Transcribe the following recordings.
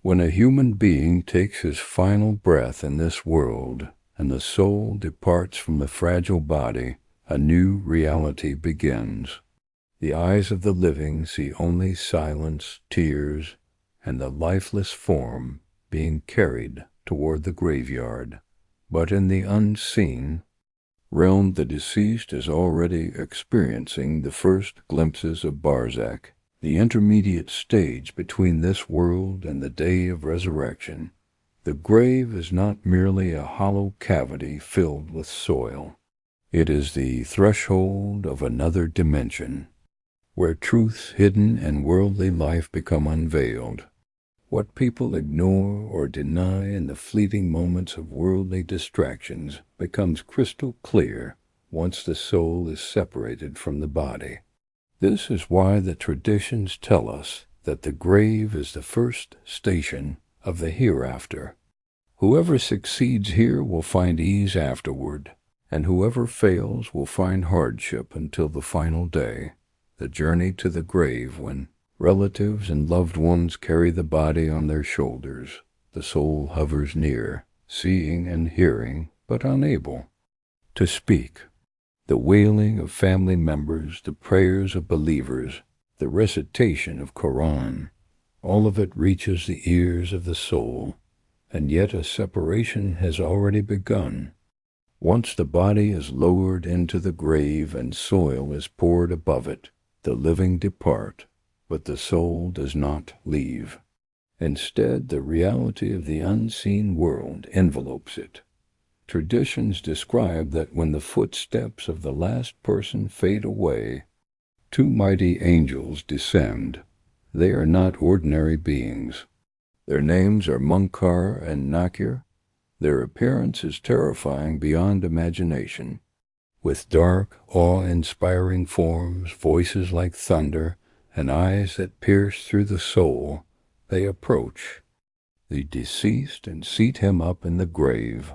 When a human being takes his final breath in this world and the soul departs from the fragile body, a new reality begins. The eyes of the living see only silence, tears, and the lifeless form being carried toward the graveyard. But in the unseen realm, the deceased is already experiencing the first glimpses of Barzakh, the intermediate stage between this world and the day of resurrection. The grave is not merely a hollow cavity filled with soil. It is the threshold of another dimension, where truths hidden in worldly life become unveiled. What people ignore or deny in the fleeting moments of worldly distractions becomes crystal clear once the soul is separated from the body. This is why the traditions tell us that the grave is the first station of the hereafter. Whoever succeeds here will find ease afterward, and whoever fails will find hardship until the final day, the journey to the grave when relatives and loved ones carry the body on their shoulders. The soul hovers near, seeing and hearing, but unable to speak. The wailing of family members, the prayers of believers, the recitation of Quran, all of it reaches the ears of the soul, and yet a separation has already begun. Once the body is lowered into the grave and soil is poured above it, the living depart, but the soul does not leave. Instead, the reality of the unseen world envelopes it. Traditions describe that when the footsteps of the last person fade away, two mighty angels descend. They are not ordinary beings. Their names are Munkar and Nakir. Their appearance is terrifying beyond imagination. With dark, awe-inspiring forms, voices like thunder, and eyes that pierce through the soul, they approach the deceased and seat him up in the grave.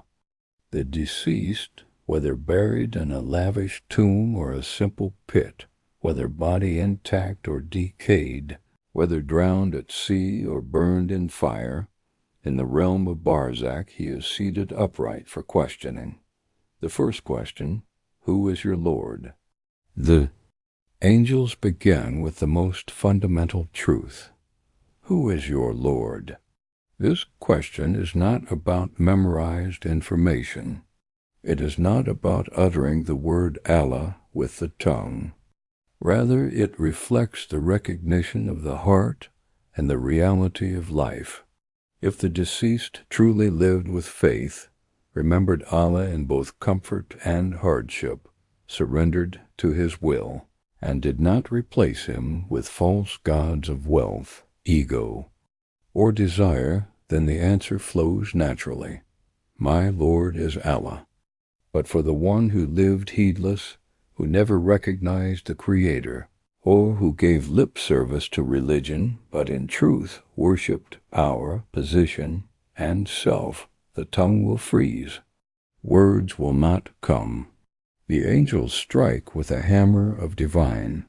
The deceased, whether buried in a lavish tomb or a simple pit, whether body intact or decayed, whether drowned at sea or burned in fire, in the realm of Barzakh he is seated upright for questioning. The first question, who is your Lord? The angels begin with the most fundamental truth. Who is your Lord? This question is not about memorized information. It is not about uttering the word Allah with the tongue. Rather, it reflects the recognition of the heart and the reality of life. If the deceased truly lived with faith, remembered Allah in both comfort and hardship, surrendered to His will, and did not replace Him with false gods of wealth, ego, or desire, then the answer flows naturally. My Lord is Allah. But for the one who lived heedless, who never recognized the Creator, or who gave lip service to religion, but in truth worshipped power, position, and self, the tongue will freeze. Words will not come. The angels strike with a hammer of divine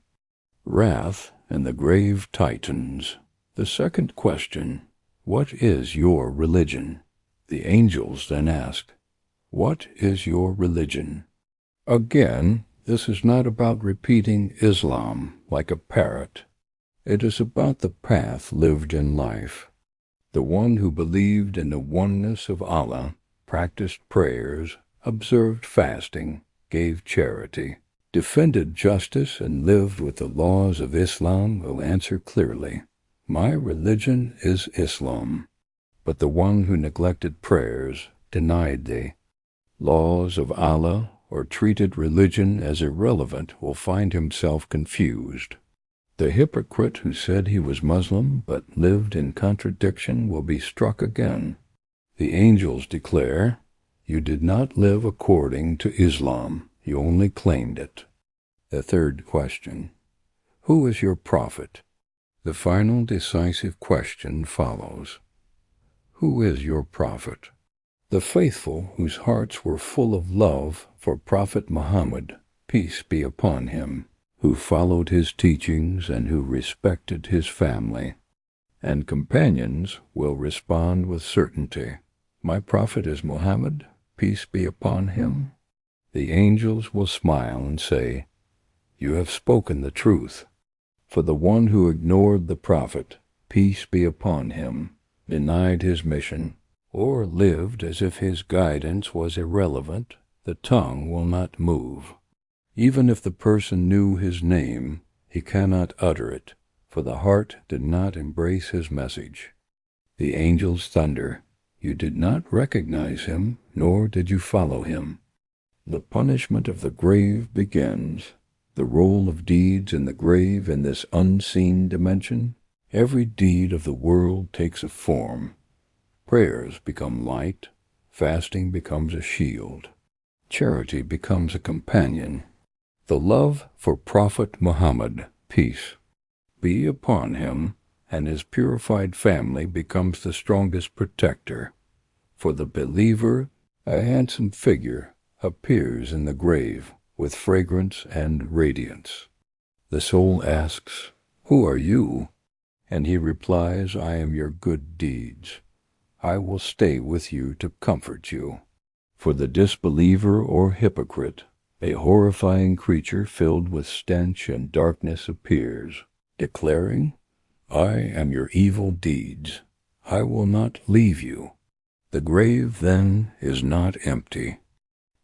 wrath, and the grave tightens. The second question, what is your religion? The angels then ask, what is your religion? Again, this is not about repeating Islam like a parrot. It is about the path lived in life. The one who believed in the oneness of Allah, practiced prayers, observed fasting, gave charity, defended justice, and lived with the laws of Islam will answer clearly, my religion is Islam. But the one who neglected prayers, denied the laws of Allah, or treated religion as irrelevant will find himself confused. The hypocrite who said he was Muslim but lived in contradiction will be struck again. The angels declare, you did not live according to Islam, you only claimed it. The third question, who is your prophet? The final decisive question follows. Who is your prophet? The faithful whose hearts were full of love for Prophet Muhammad, peace be upon him, who followed his teachings and who respected his family. and companions will respond with certainty, "My prophet is Muhammad, peace be upon him." The angels will smile and say, "You have spoken the truth." For the one who ignored the prophet, peace be upon him, denied his mission, or lived as if his guidance was irrelevant, the tongue will not move. Even if the person knew his name, he cannot utter it, for the heart did not embrace his message. The angels thunder, "You did not recognize him, nor did you follow him." The punishment of the grave begins. The roll of deeds in the grave in this unseen dimension. Every deed of the world takes a form. Prayers become light, fasting becomes a shield, charity becomes a companion. The love for Prophet Muhammad, peace be upon him, and his purified family becomes the strongest protector. For the believer, a handsome figure appears in the grave with fragrance and radiance. The soul asks, "Who are you?" And he replies, "I am your good deeds. I will stay with you to comfort you." For the disbeliever or hypocrite, a horrifying creature filled with stench and darkness appears, declaring, "I am your evil deeds. I will not leave you." The grave, then, is not empty.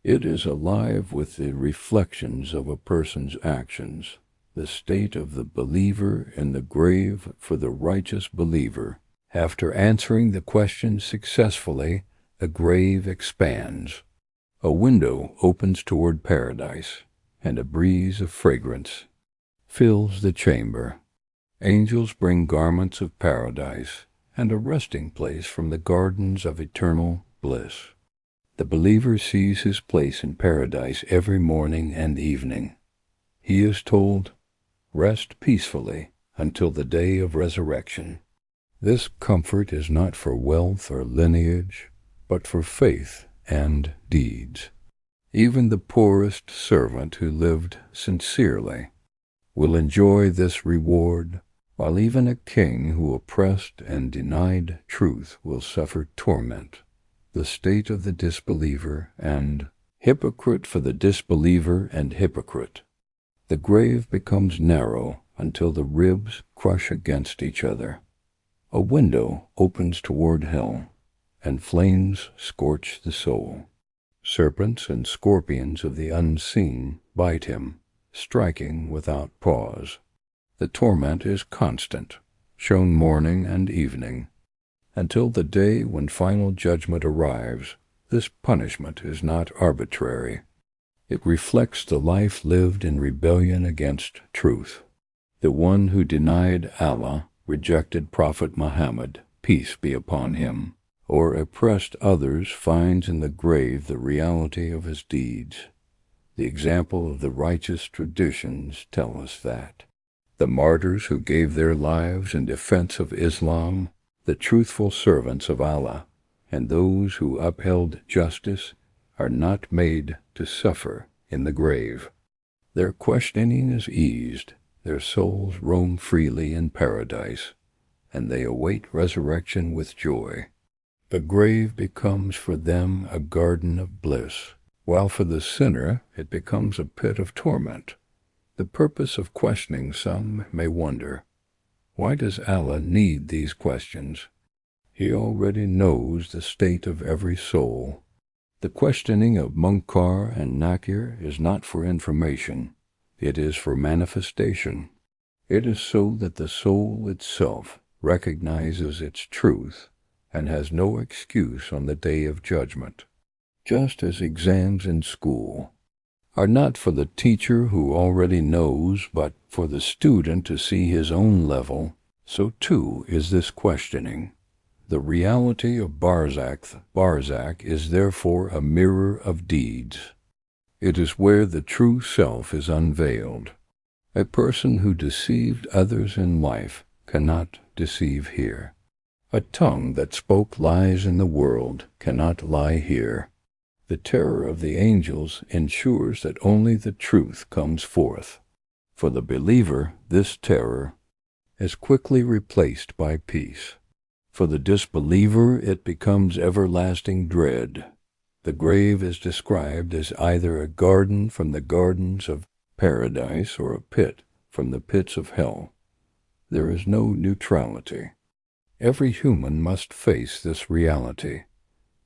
It is alive with the reflections of a person's actions. The state of the believer in the grave for the righteous believer. After answering the question successfully, the grave expands. A window opens toward paradise, and a breeze of fragrance fills the chamber. Angels bring garments of paradise and a resting place from the gardens of eternal bliss. The believer sees his place in paradise every morning and evening. He is told, "Rest peacefully until the day of resurrection." This comfort is not for wealth or lineage, but for faith and deeds. Even the poorest servant who lived sincerely will enjoy this reward, while even a king who oppressed and denied truth will suffer torment. The state of the disbeliever and hypocrite. For the disbeliever and hypocrite, the grave becomes narrow until the ribs crush against each other. A window opens toward hell, and flames scorch the soul. Serpents and scorpions of the unseen bite him, striking without pause. The torment is constant, shown morning and evening, until the day when final judgment arrives. This punishment is not arbitrary. It reflects the life lived in rebellion against truth. The one who denied Allah, rejected Prophet Muhammad, peace be upon him, or oppressed others finds in the grave the reality of his deeds. The example of the righteous traditions tell us that. The martyrs who gave their lives in defense of Islam, the truthful servants of Allah, and those who upheld justice are not made to suffer in the grave. Their questioning is eased, their souls roam freely in paradise, and they await resurrection with joy. The grave becomes for them a garden of bliss, while for the sinner it becomes a pit of torment. The purpose of questioning, some may wonder, why does Allah need these questions? He already knows the state of every soul. The questioning of Munkar and Nakir is not for information, it is for manifestation. It is so that the soul itself recognizes its truth and has no excuse on the day of judgment. Just as exams in school are not for the teacher who already knows, but for the student to see his own level, so too is this questioning. The reality of Barzakh is therefore a mirror of deeds. It is where the true self is unveiled. A person who deceived others in life cannot deceive here. A tongue that spoke lies in the world cannot lie here. The terror of the angels ensures that only the truth comes forth. For the believer, this terror is quickly replaced by peace. For the disbeliever, it becomes everlasting dread. The grave is described as either a garden from the gardens of paradise or a pit from the pits of hell. There is no neutrality. Every human must face this reality.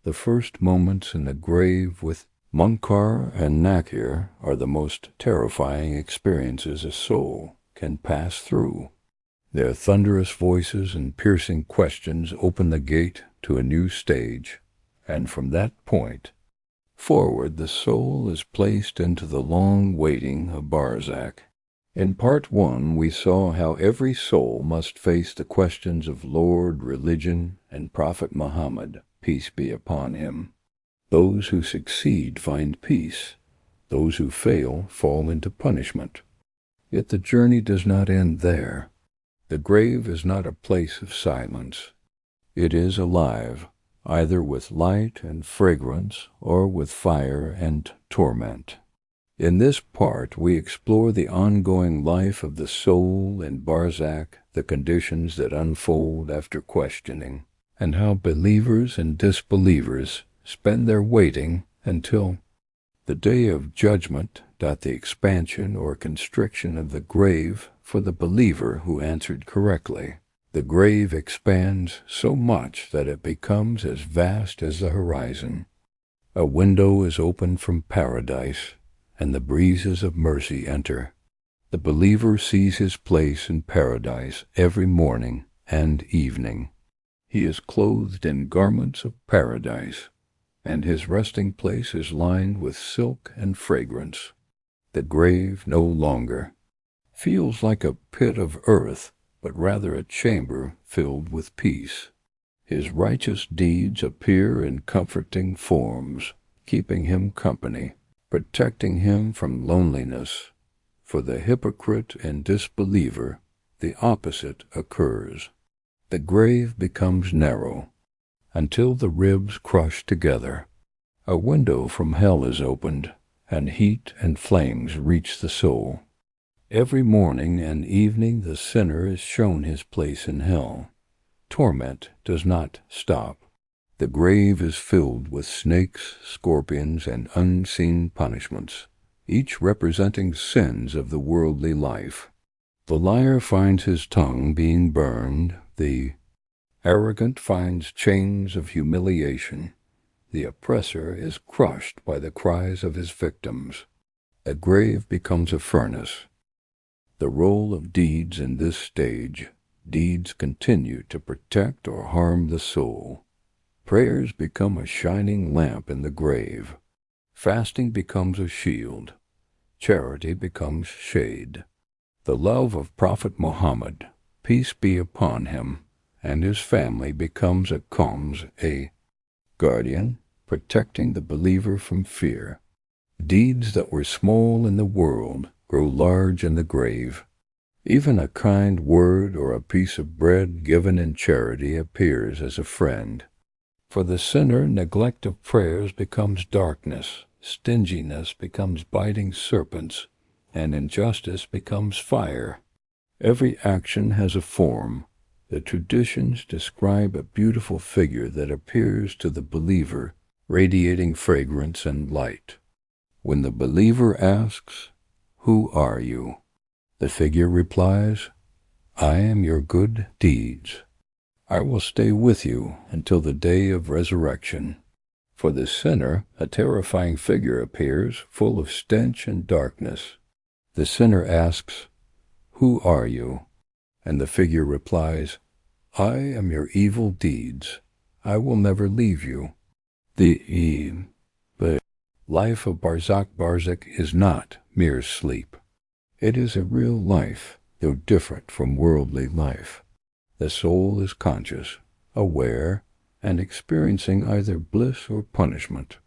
The first moments in the grave with Munkar and Nakir are the most terrifying experiences a soul can pass through. Their thunderous voices and piercing questions open the gate to a new stage, and from that point forward the soul is placed into the long waiting of Barzakh. In Part 1 we saw how every soul must face the questions of Lord, religion, and Prophet Muhammad, peace be upon him. Those who succeed find peace. Those who fail fall into punishment. Yet the journey does not end there. The grave is not a place of silence. It is alive, either with light and fragrance or with fire and torment. In this part we explore the ongoing life of the soul in Barzakh, the conditions that unfold after questioning, and how believers and disbelievers spend their waiting until the day of judgment. The expansion or constriction of the grave for the believer who answered correctly. The grave expands so much that it becomes as vast as the horizon. A window is opened from paradise, and the breezes of mercy enter. The believer sees his place in paradise every morning and evening. He is clothed in garments of paradise, and his resting place is lined with silk and fragrance. The grave no longer feels like a pit of earth, but rather a chamber filled with peace. His righteous deeds appear in comforting forms, keeping him company, protecting him from loneliness. For the hypocrite and disbeliever, the opposite occurs. The grave becomes narrow, until the ribs crush together. A window from hell is opened, and heat and flames reach the soul. Every morning and evening the sinner is shown his place in hell. Torment does not stop. The grave is filled with snakes, scorpions, and unseen punishments, each representing sins of the worldly life. The liar finds his tongue being burned, the arrogant finds chains of humiliation. The oppressor is crushed by the cries of his victims. A grave becomes a furnace. The role of deeds in this stage, deeds continue to protect or harm the soul. Prayers become a shining lamp in the grave. Fasting becomes a shield. Charity becomes shade. The love of Prophet Muhammad, peace be upon him, and his family becomes a guardian, protecting the believer from fear. Deeds that were small in the world grow large in the grave. Even a kind word or a piece of bread given in charity appears as a friend. For the sinner, neglect of prayers becomes darkness, stinginess becomes biting serpents, and injustice becomes fire. Every action has a form. The traditions describe a beautiful figure that appears to the believer, radiating fragrance and light. When the believer asks, "Who are you?" the figure replies, "I am your good deeds. I will stay with you until the day of resurrection." For the sinner, a terrifying figure appears, full of stench and darkness. The sinner asks, "Who are you?" And the figure replies, "I am your evil deeds. I will never leave you." The life of Barzakh is not mere sleep. It is a real life, though different from worldly life. The soul is conscious, aware, and experiencing either bliss or punishment.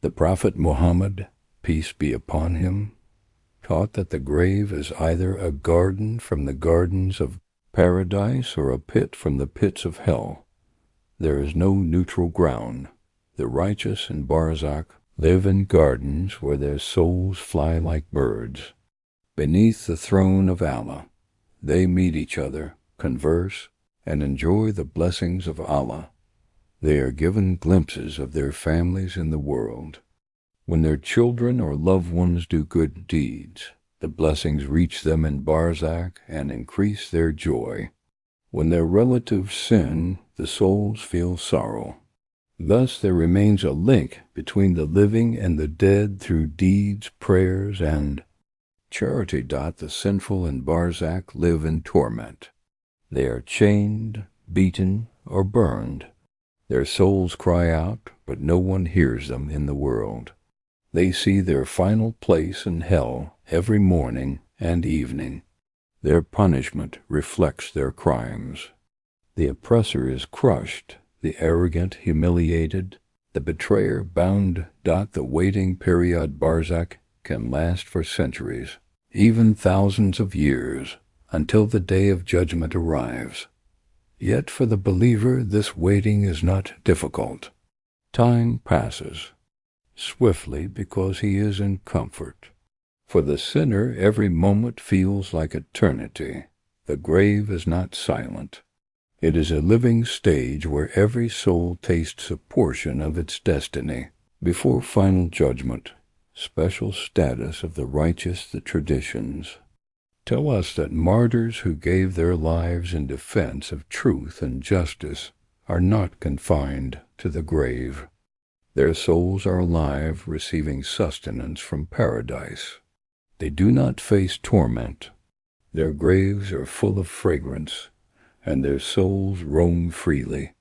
The Prophet Muhammad, peace be upon him, taught that the grave is either a garden from the gardens of paradise or a pit from the pits of hell. There is no neutral ground. The righteous in Barzakh live in gardens where their souls fly like birds. Beneath the throne of Allah, they meet each other converse, and enjoy the blessings of Allah. They are given glimpses of their families in the world. When their children or loved ones do good deeds, the blessings reach them in Barzakh and increase their joy. When their relatives sin, the souls feel sorrow. Thus there remains a link between the living and the dead through deeds, prayers, and charity. The sinful in Barzakh live in torment. They are chained, beaten, or burned. Their souls cry out, but no one hears them in the world. They see their final place in hell every morning and evening. Their punishment reflects their crimes. The oppressor is crushed, the arrogant humiliated, the betrayer bound. The waiting period Barzakh can last for centuries, even thousands of years, until the day of judgment arrives. Yet for the believer this waiting is not difficult. Time passes swiftly because he is in comfort. For the sinner every moment feels like eternity. The grave is not silent. It is a living stage where every soul tastes a portion of its destiny. Before final judgment, special status of the righteous. The traditions tell us that martyrs who gave their lives in defense of truth and justice are not confined to the grave. Their souls are alive, receiving sustenance from paradise. They do not face torment. Their graves are full of fragrance, and their souls roam freely.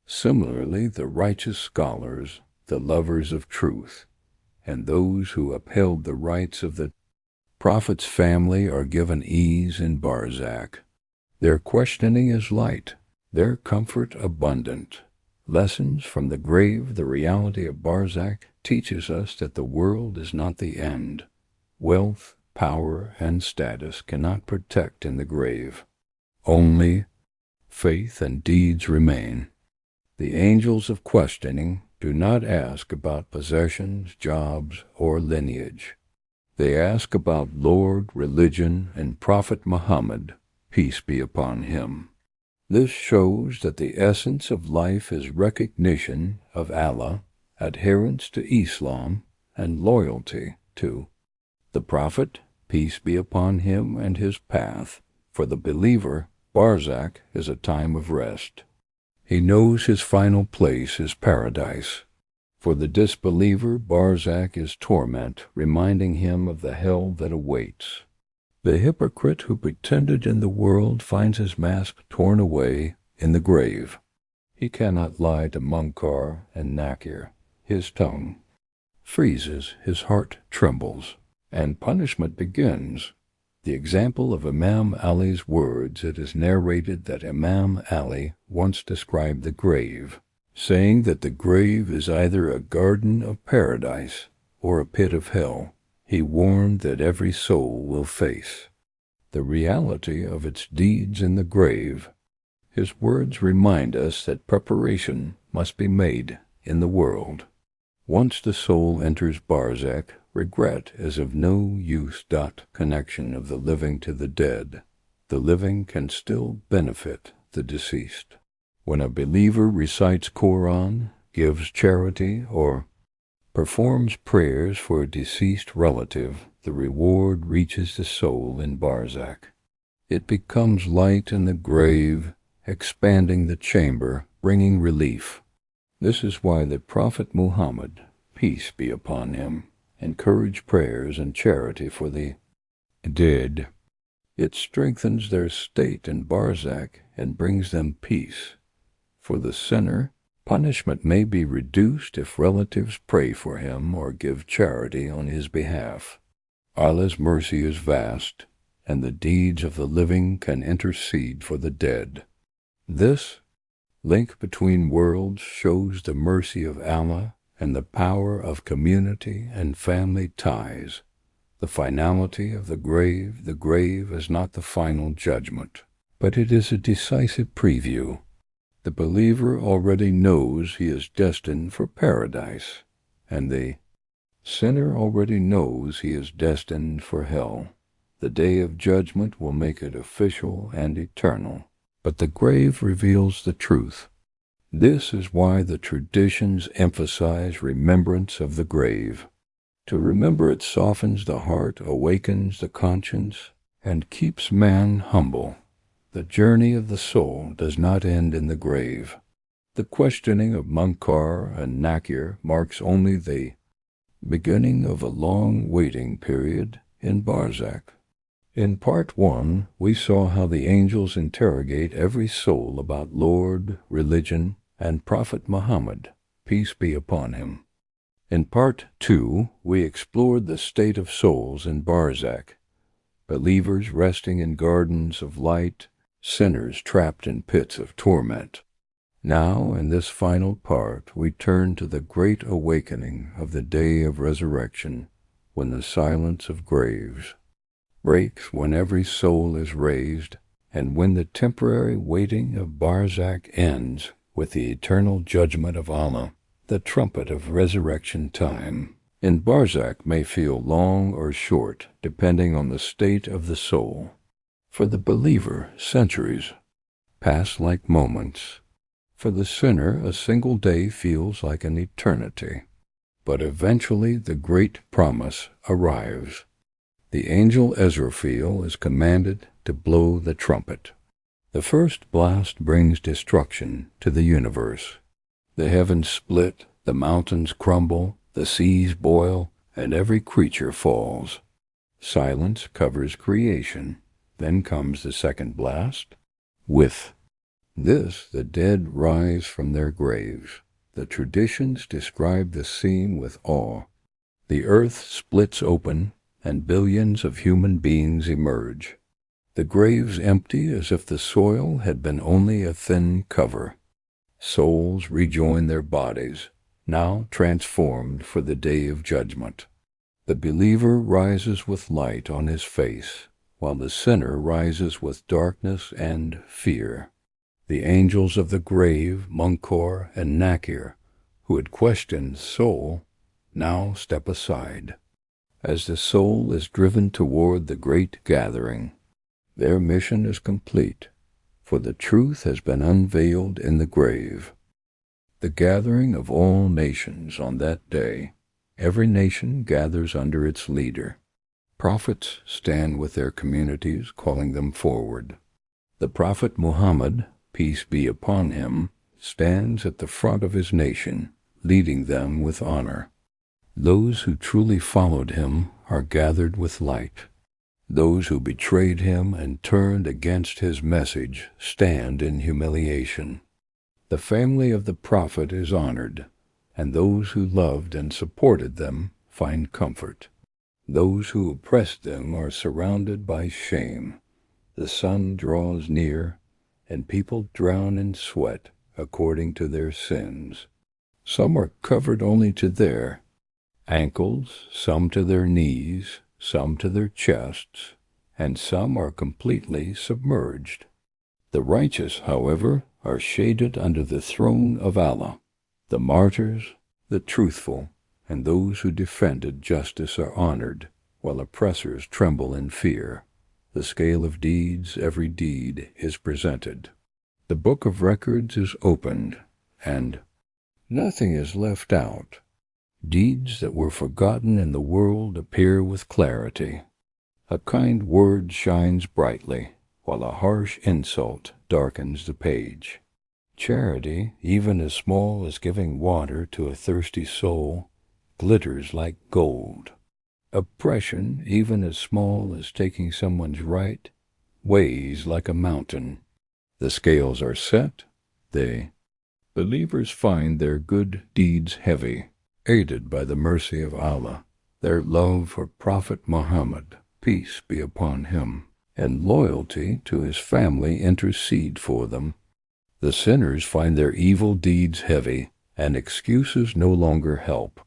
Similarly, the righteous scholars, the lovers of truth, and those who upheld the rights of the Prophet's family are given ease in Barzakh. Their questioning is light, their comfort abundant. Lessons from the grave. The reality of Barzakh teaches us that the world is not the end. Wealth, power, and status cannot protect in the grave. Only faith and deeds remain. The angels of questioning do not ask about possessions, jobs, or lineage. They ask about Lord, religion, and Prophet Muhammad, peace be upon him. This shows that the essence of life is recognition of Allah, adherence to Islam, and loyalty to the Prophet, peace be upon him, and his path. For the believer, Barzakh is a time of rest. He knows his final place is paradise. For the disbeliever, Barzakh is torment, reminding him of the hell that awaits. The hypocrite who pretended in the world finds his mask torn away in the grave. He cannot lie to Munkar and Nakir. His tongue freezes, his heart trembles, and punishment begins. The example of Imam Ali's words. It is narrated that Imam Ali once described the grave, saying that the grave is either a garden of paradise or a pit of hell. He warned that every soul will face the reality of its deeds in the grave. His words remind us that preparation must be made in the world. Once the soul enters Barzakh, regret is of no use. Connection of the living to the dead. The living can still benefit the deceased. When a believer recites Quran, gives charity, or performs prayers for a deceased relative, the reward reaches the soul in Barzakh. It becomes light in the grave, expanding the chamber, bringing relief. This is why the Prophet Muhammad, peace be upon him, encouraged prayers and charity for the dead. It strengthens their state in Barzakh and brings them peace. For the sinner, punishment may be reduced if relatives pray for him or give charity on his behalf. Allah's mercy is vast, and the deeds of the living can intercede for the dead. This link between worlds shows the mercy of Allah and the power of community and family ties. The finality of the grave is not the final judgment, but it is a decisive preview. The believer already knows he is destined for paradise, and the sinner already knows he is destined for hell. The day of judgment will make it official and eternal. but the grave reveals the truth. This is why the traditions emphasize remembrance of the grave. To remember it softens the heart, awakens the conscience, and keeps man humble. The journey of the soul does not end in the grave. The questioning of Munkar and Nakir marks only the beginning of a long waiting period in Barzakh. In Part 1, we saw how the angels interrogate every soul about Lord, religion, and Prophet Muhammad, peace be upon him. In Part 2, we explored the state of souls in Barzakh, believers resting in gardens of light, sinners trapped in pits of torment. Now, in this final part, we turn to the great awakening of the day of resurrection, when the silence of graves breaks, when every soul is raised, and when the temporary waiting of Barzakh ends with the eternal judgment of Allah, the trumpet of resurrection time. In Barzakh may feel long or short, depending on the state of the soul. For the believer, centuries pass like moments. For the sinner, a single day feels like an eternity. But eventually the great promise arrives. The angel Ezraphil is commanded to blow the trumpet. The first blast brings destruction to the universe. The heavens split, the mountains crumble, the seas boil, and every creature falls. Silence covers creation. Then comes the second blast. With this, the dead rise from their graves. The traditions describe the scene with awe. The earth splits open, and billions of human beings emerge. The graves empty as if the soil had been only a thin cover. Souls rejoin their bodies, now transformed for the day of judgment. The believer rises with light on his face, while the sinner rises with darkness and fear. The angels of the grave, Munkar and Nakir, who had questioned soul, now step aside. As the soul is driven toward the great gathering, their mission is complete, for the truth has been unveiled in the grave. The gathering of all nations on that day. Every nation gathers under its leader. Prophets stand with their communities, calling them forward. The Prophet Muhammad, peace be upon him, stands at the front of his nation, leading them with honor. Those who truly followed him are gathered with light. Those who betrayed him and turned against his message stand in humiliation. The family of the Prophet is honored, and those who loved and supported them find comfort. Those who oppressed them are surrounded by shame. The sun draws near, and people drown in sweat according to their sins. Some are covered only to their ankles, some to their knees, some to their chests, and some are completely submerged. The righteous, however, are shaded under the throne of Allah. The martyrs, the truthful, and those who defended justice are honored, while oppressors tremble in fear. The scale of deeds, every deed, is presented. The book of records is opened, and nothing is left out. Deeds that were forgotten in the world appear with clarity. A kind word shines brightly, while a harsh insult darkens the page. Charity, even as small as giving water to a thirsty soul, glitters like gold. Oppression, even as small as taking someone's right, weighs like a mountain. The scales are set. The believers find their good deeds heavy, aided by the mercy of Allah, their love for Prophet Muhammad, peace be upon him, and loyalty to his family intercede for them. The sinners find their evil deeds heavy, and excuses no longer help.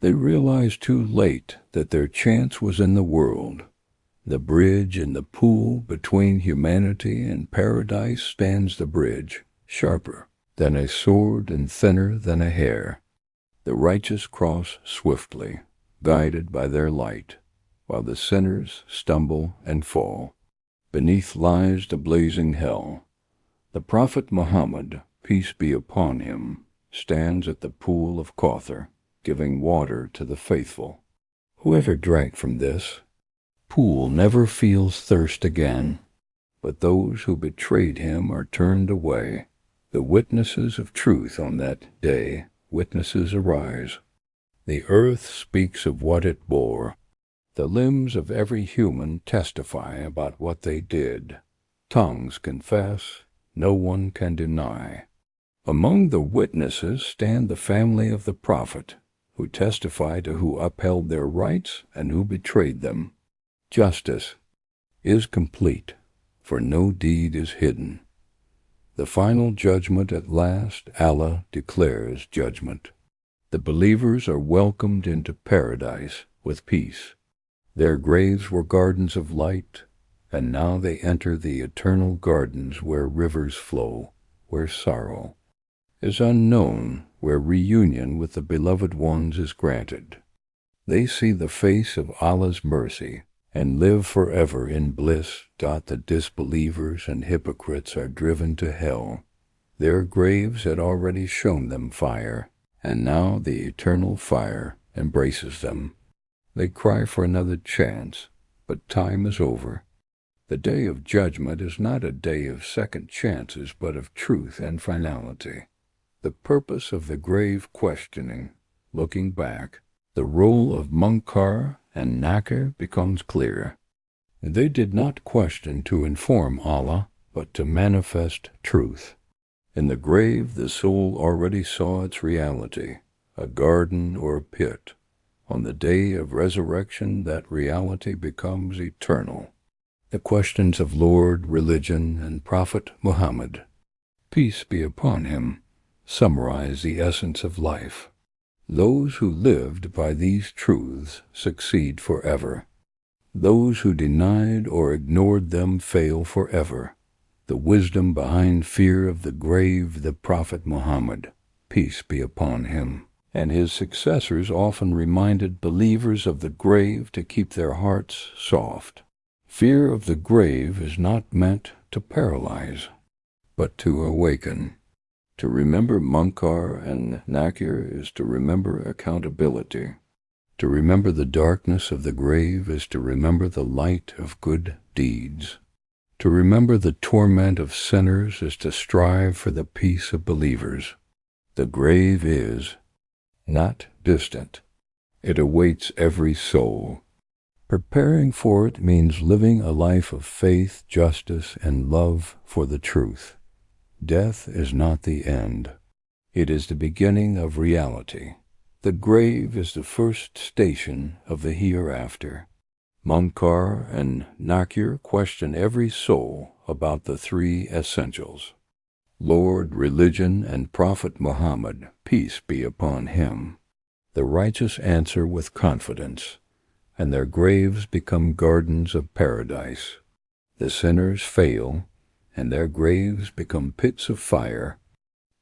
They realize too late that their chance was in the world. The bridge in the pool between humanity and paradise spans the bridge, sharper than a sword and thinner than a hair. The righteous cross swiftly, guided by their light, while the sinners stumble and fall. Beneath lies the blazing hell. The Prophet Muhammad, peace be upon him, stands at the pool of Kauthar, giving water to the faithful. Whoever drank from this pool never feels thirst again, but those who betrayed him are turned away. The witnesses of truth on that day, witnesses arise. The earth speaks of what it bore. The limbs of every human testify about what they did. Tongues confess, no one can deny. Among the witnesses stand the family of the Prophet, who testify to who upheld their rights and who betrayed them. Justice is complete, for no deed is hidden. The final judgment at last, Allah declares judgment. The believers are welcomed into paradise with peace. Their graves were gardens of light, and now they enter the eternal gardens where rivers flow, where sorrow is unknown, where reunion with the beloved ones is granted. They see the face of Allah's mercy and live forever in bliss. The disbelievers and hypocrites are driven to hell. Their graves had already shown them fire, and now the eternal fire embraces them. They cry for another chance, but time is over. The day of judgment is not a day of second chances, but of truth and finality. The purpose of the grave questioning, looking back, the role of Munkar and Nakir becomes clear. They did not question to inform Allah, but to manifest truth. In the grave the soul already saw its reality, a garden or a pit. On the day of resurrection that reality becomes eternal. The questions of Lord, religion, and Prophet Muhammad, peace be upon him, summarize the essence of life. Those who lived by these truths succeed forever. Those who denied or ignored them fail forever. The wisdom behind fear of the grave, the Prophet Muhammad, peace be upon him, and his successors often reminded believers of the grave to keep their hearts soft. Fear of the grave is not meant to paralyze, but to awaken. To remember Munkar and Nakir is to remember accountability. To remember the darkness of the grave is to remember the light of good deeds. To remember the torment of sinners is to strive for the peace of believers. The grave is not distant. It awaits every soul. Preparing for it means living a life of faith, justice, and love for the truth. Death is not the end. It is the beginning of reality. The grave is the first station of the hereafter. Munkar and Nakir question every soul about the three essentials. Lord, religion, and Prophet Muhammad, peace be upon him. The righteous answer with confidence, and their graves become gardens of paradise. The sinners fail, and their graves become pits of fire.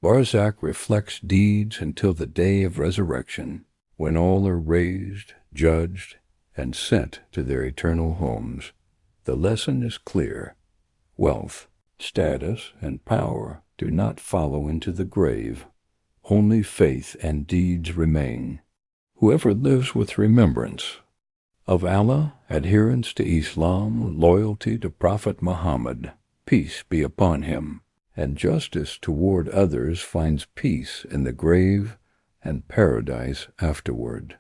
Barzakh reflects deeds until the day of resurrection, when all are raised, judged, and sent to their eternal homes. The lesson is clear. Wealth, status, and power do not follow into the grave. Only faith and deeds remain. Whoever lives with remembrance of Allah, adherence to Islam, loyalty to Prophet Muhammad, peace be upon him, and justice toward others finds peace in the grave and paradise afterward.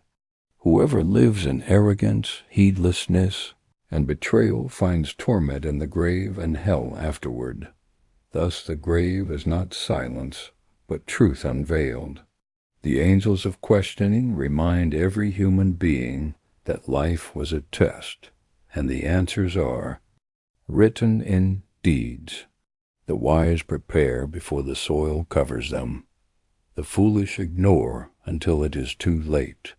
Whoever lives in arrogance, heedlessness, and betrayal finds torment in the grave and hell afterward. Thus the grave is not silence, but truth unveiled. The angels of questioning remind every human being that life was a test, and the answers are written in deeds. The wise prepare before the soil covers them. The foolish ignore until it is too late.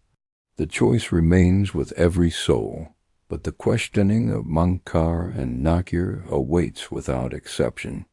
The choice remains with every soul, but the questioning of Munkar and Nakir awaits without exception.